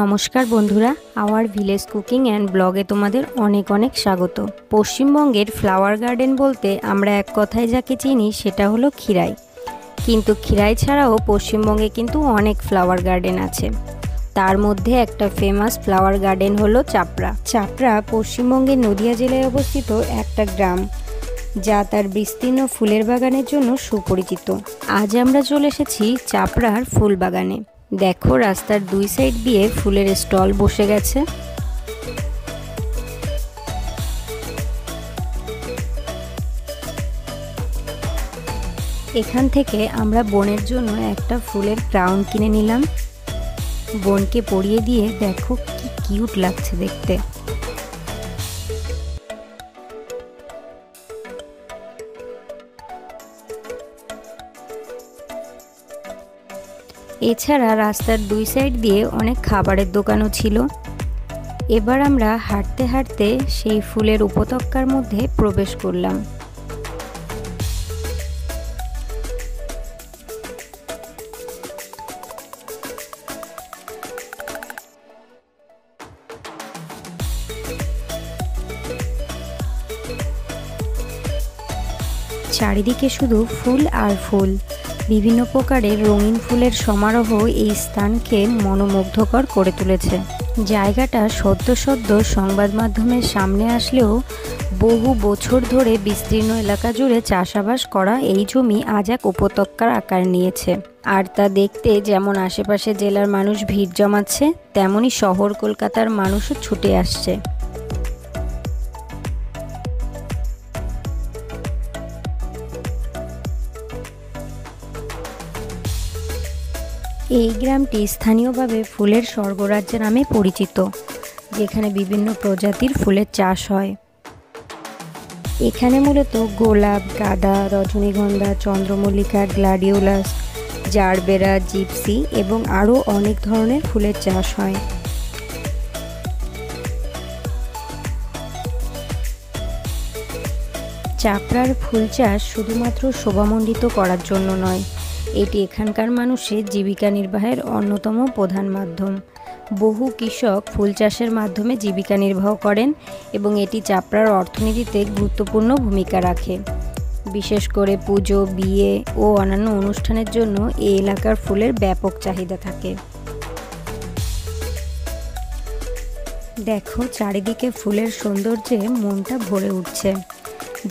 নমস্কার বন্ধুরা, hour village cooking and ব্লগে তোমাদের অনেক অনেক স্বাগত। পশ্চিমবঙ্গের ফ্লাওয়ার গার্ডেন বলতে আমরা এক কথায় যাকে চিনি সেটা হলো ক্ষীরাই। কিন্তু ক্ষীরাই ছাড়াও পশ্চিমবঙ্গে কিন্তু অনেক ফ্লাওয়ার গার্ডেন আছে। তার মধ্যে একটা ফেমাস ফ্লাওয়ার গার্ডেন হলো চাপড়া। চাপড়া পশ্চিমবঙ্গের নদিয়া জেলায় অবস্থিত একটা গ্রাম, যা তার বিস্তীর্ণ ফুলের বাগানের জন্য সুপরিচিত। আজ আমরা চলে এসেছি চাপড়ার ফুল বাগানে। দেখো, রাস্তার দুই সাইড দিয়ে ফুলের স্টল বসে গেছে। এখান থেকে আমরা বোনের জন্য একটা ফুলের ক্রাউন কিনে নিলাম। বোনকে পরিয়ে দিয়ে দেখো কি কিউট লাগছে দেখতে। এছাড়া রাস্তার দুই সাইড দিয়ে অনেক খাবারের দোকানও ছিল। এবার আমরা হাঁটতে হাঁটতে সেই ফুলের উপত্যকার মধ্যে প্রবেশ করলাম। চারিদিকে শুধু ফুল আর ফুল। বিভিন্ন প্রকারের রঙিন ফুলের সমারোহ এই স্থানকে মনোমুগ্ধকর করে তুলেছে। জায়গাটা সদ্য সংবাদ মাধ্যমের সামনে আসলেও বহু বছর ধরে বিস্তীর্ণ এলাকা জুড়ে চাষাবাস করা এই জমি আজ এক উপত্যকার আকার নিয়েছে। আর তা দেখতে যেমন আশেপাশে জেলার মানুষ ভিড় জমাচ্ছে, তেমনি শহর কলকাতার মানুষও ছুটে আসছে। এই গ্রামটি স্থানীয়ভাবে ফুলের স্বর্গরাজ্য নামে পরিচিত, যেখানে বিভিন্ন প্রজাতির ফুলের চাষ হয়। এখানে মূলত গোলাপ, গাঁদা, রজনীগন্ধা, চন্দ্রমল্লিকা, গ্ল্যাডিওলাস, জারবেরা, জিপসি এবং আরও অনেক ধরনের ফুলের চাষ হয়। চাপড়ার ফুল চাষ শুধুমাত্র শোভামণ্ডিত করার জন্য নয়, এটি এখানকার মানুষের জীবিকা নির্বাহের অন্যতম প্রধান মাধ্যম। বহু কৃষক ফুল চাষের মাধ্যমে জীবিকা নির্বাহ করেন এবং এটি চাপড়ার অর্থনীতিতে গুরুত্বপূর্ণ ভূমিকা রাখে। বিশেষ করে পুজো, বিয়ে ও অন্যান্য অনুষ্ঠানের জন্য এই এলাকার ফুলের ব্যাপক চাহিদা থাকে। দেখো, চারিদিকে ফুলের সৌন্দর্যে মনটা ভরে উঠছে।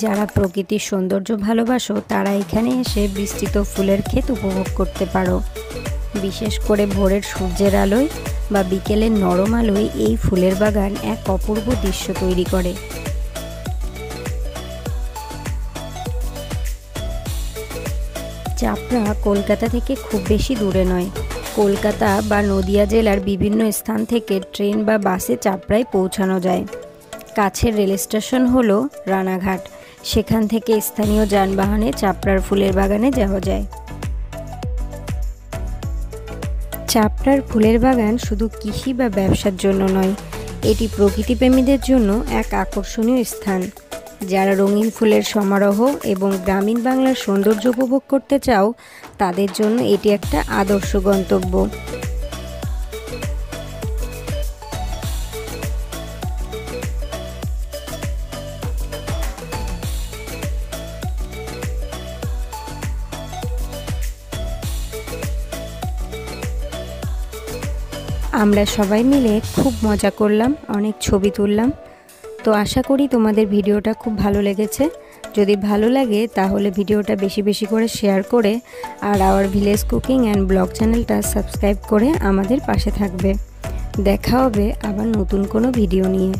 যারা প্রকৃতির সৌন্দর্য ভালোবাসো তারা এখানে এসে বিস্তৃত ফুলের ক্ষেত উপভোগ করতে পারো। বিশেষ করে ভোরের সূর্যের আলোয় বা বিকেলের নরম আলোয় এই ফুলের বাগান এক অপূর্ব দৃশ্য তৈরি করে। চাপড়া কলকাতা থেকে খুব বেশি দূরে নয়। কলকাতা বা নদিয়া জেলার বিভিন্ন স্থান থেকে ট্রেন বা বাসে চাপড়ায় পৌঁছানো যায়। কাছের রেল স্টেশন হলো রানাঘাট। সেখান থেকে স্থানীয় যানবাহনে চাপড়ার ফুলের বাগানে যাওয়া যায়। চাপড়ার ফুলের বাগান শুধু কৃষি বা ব্যবসার জন্য নয়, এটি প্রকৃতিপ্রেমীদের জন্য এক আকর্ষণীয় স্থান। যারা রঙিন ফুলের সমারোহ এবং গ্রামীণ বাংলার সৌন্দর্য উপভোগ করতে চাও, তাদের জন্য এটি একটা আদর্শ গন্তব্য। আমরা সবাই মিলে খুব মজা করলাম, অনেক ছবি তুললাম। তো আশা করি তোমাদের ভিডিওটা খুব ভালো লেগেছে। যদি ভালো লাগে তাহলে ভিডিওটা বেশি বেশি করে শেয়ার করে আর our village cooking and blog চ্যানেলটা সাবস্ক্রাইব করে আমাদের পাশে থাকবে। দেখা হবে আবার নতুন কোনো ভিডিও নিয়ে।